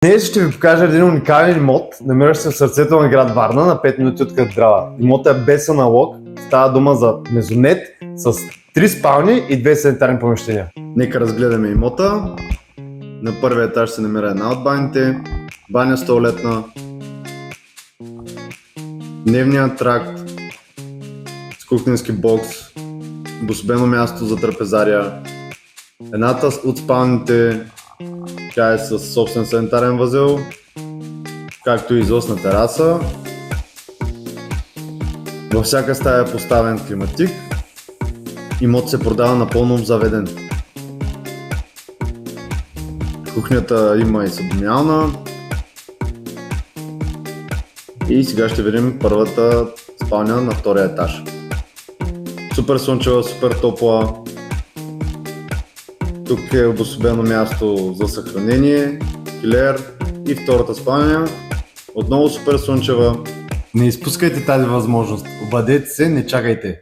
Днес ще ви покажа един уникален имот, намиращ се в сърцето на град Варна, на 5 минути от Кадрала. Имотът е без аналог, става дума за мезонет с 3 спални и 2 санитарни помещения. Нека разгледаме имота. На първия етаж се намира една от баните, баня с тоалетна, дневният тракт с кухненски бокс, обособено място за трапезария. Едната от спалните, тя е с собствен санитарен възел, както и излъз на тераса. Във всяка стая е поставен климатик. Имот се продава напълно обзаведен. Кухнята има и събомиална. И сега ще видим първата спалня на втория етаж. Супер слънчева, супер топла. Тук е обособено място за съхранение, килер и втората спалня. Отново супер слънчева. Не изпускайте тази възможност, обадете се, не чакайте.